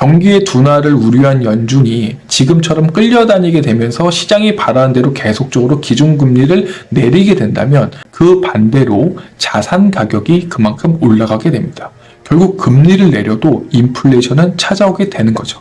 경기의 둔화를 우려한 연준이 지금처럼 끌려다니게 되면서 시장이 바라는 대로 계속적으로 기준금리를 내리게 된다면 그 반대로 자산 가격이 그만큼 올라가게 됩니다. 결국 금리를 내려도 인플레이션은 찾아오게 되는 거죠.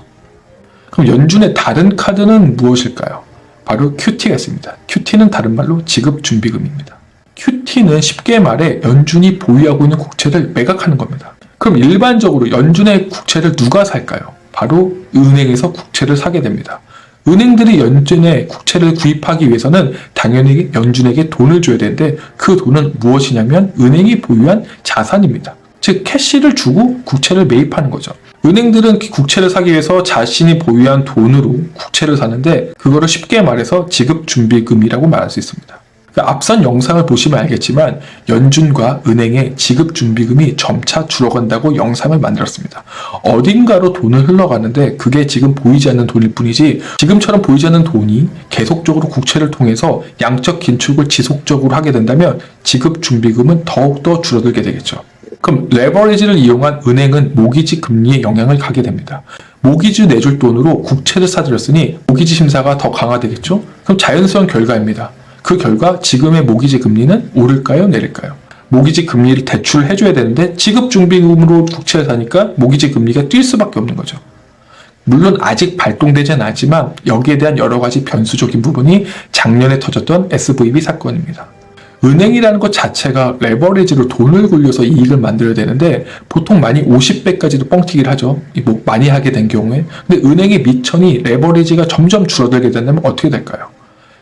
그럼 연준의 다른 카드는 무엇일까요? 바로 QT가 있습니다. QT는 다른 말로 지급준비금입니다. QT는 쉽게 말해 연준이 보유하고 있는 국채를 매각하는 겁니다. 그럼 일반적으로 연준의 국채를 누가 살까요? 바로 은행에서 국채를 사게 됩니다. 은행들이 연준의 국채를 구입하기 위해서는 당연히 연준에게 돈을 줘야 되는데 그 돈은 무엇이냐면 은행이 보유한 자산입니다. 즉 캐시를 주고 국채를 매입하는 거죠. 은행들은 국채를 사기 위해서 자신이 보유한 돈으로 국채를 사는데 그거를 쉽게 말해서 지급준비금이라고 말할 수 있습니다. 앞선 영상을 보시면 알겠지만 연준과 은행의 지급준비금이 점차 줄어간다고 영상을 만들었습니다. 어딘가로 돈을 흘러가는데 그게 지금 보이지 않는 돈일 뿐이지 지금처럼 보이지 않는 돈이 계속적으로 국채를 통해서 양적 긴축을 지속적으로 하게 된다면 지급준비금은 더욱더 줄어들게 되겠죠. 그럼 레버리지를 이용한 은행은 모기지 금리에 영향을 가게 됩니다. 모기지 내줄 돈으로 국채를 사들였으니 모기지 심사가 더 강화되겠죠? 그럼 자연스러운 결과입니다. 그 결과 지금의 모기지 금리는 오를까요? 내릴까요? 모기지 금리를 대출해줘야 되는데 지급준비금으로 국채를 사니까 모기지 금리가 뛸 수밖에 없는 거죠. 물론 아직 발동되진 않았지만 여기에 대한 여러 가지 변수적인 부분이 작년에 터졌던 SVB 사건입니다. 은행이라는 것 자체가 레버리지로 돈을 굴려서 이익을 만들어야 되는데 보통 많이 50배까지도 뻥튀기를 하죠. 뭐 많이 하게 된 경우에. 근데 은행의 미천이 레버리지가 점점 줄어들게 된다면 어떻게 될까요?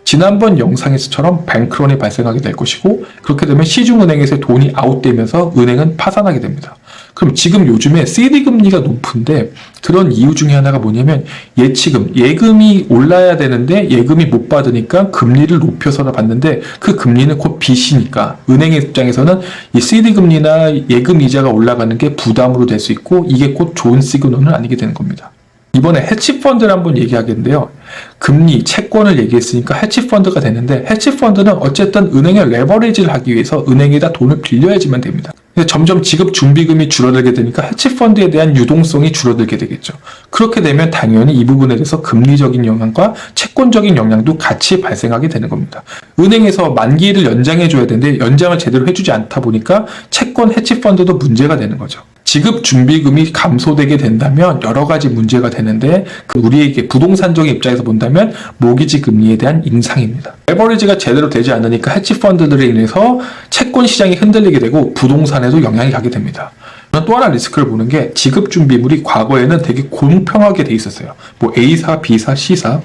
지난번 영상에서처럼 뱅크런이 발생하게 될 것이고 그렇게 되면 시중은행에서 돈이 아웃되면서 은행은 파산하게 됩니다. 그럼 지금 요즘에 CD금리가 높은데 그런 이유 중에 하나가 뭐냐면 예금이 올라야 되는데 예금이 못 받으니까 금리를 높여서 받는데 그 금리는 곧 빚이니까 은행의 입장에서는 이 CD금리나 예금 이자가 올라가는 게 부담으로 될 수 있고 이게 곧 좋은 시그널은 아니게 되는 겁니다. 이번에 해치펀드를 한번 얘기하겠는데요. 금리, 채권을 얘기했으니까 해치펀드가 되는데 해치펀드는 어쨌든 은행에 레버리지를 하기 위해서 은행에다 돈을 빌려야지만 됩니다. 점점 지급 준비금이 줄어들게 되니까 해치펀드에 대한 유동성이 줄어들게 되겠죠. 그렇게 되면 당연히 이 부분에 대해서 금리적인 영향과 채권적인 영향도 같이 발생하게 되는 겁니다. 은행에서 만기를 연장해줘야 되는데 연장을 제대로 해주지 않다 보니까 채권 해치펀드도 문제가 되는 거죠. 지급 준비금이 감소되게 된다면 여러 가지 문제가 되는데 우리에게 부동산적인 입장에서 본다면 모기지 금리에 대한 인상입니다. 레버리지가 제대로 되지 않으니까 해치펀드들에 인해서 채권 시장이 흔들리게 되고 부동산에도 영향이 가게 됩니다. 또 하나 리스크를 보는 게 지급 준비물이 과거에는 되게 공평하게 돼 있었어요. 뭐 A사, B사, C사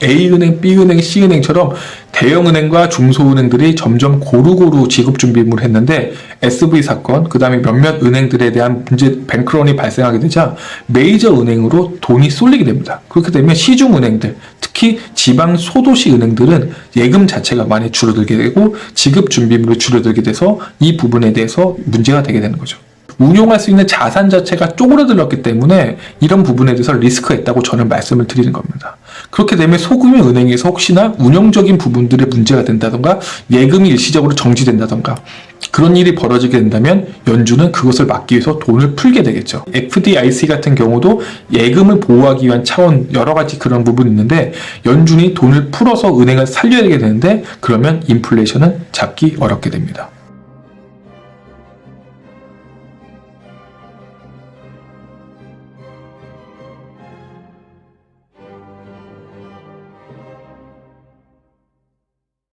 A은행, B은행, C은행처럼 대형은행과 중소은행들이 점점 고루고루 지급준비물을 했는데 SV 사건, 그 다음에 몇몇 은행들에 대한 문제, 뱅크런이 발생하게 되자 메이저 은행으로 돈이 쏠리게 됩니다. 그렇게 되면 시중은행들, 특히 지방 소도시 은행들은 예금 자체가 많이 줄어들게 되고 지급준비물이 줄어들게 돼서 이 부분에 대해서 문제가 되게 되는 거죠. 운용할 수 있는 자산 자체가 쪼그라들었기 때문에 이런 부분에 대해서 리스크가 있다고 저는 말씀을 드리는 겁니다. 그렇게 되면 소규모 은행에서 혹시나 운영적인 부분들에 문제가 된다던가 예금이 일시적으로 정지된다던가 그런 일이 벌어지게 된다면 연준은 그것을 막기 위해서 돈을 풀게 되겠죠. FDIC 같은 경우도 예금을 보호하기 위한 차원 여러 가지 그런 부분이 있는데 연준이 돈을 풀어서 은행을 살려야 되게 되는데 그러면 인플레이션은 잡기 어렵게 됩니다.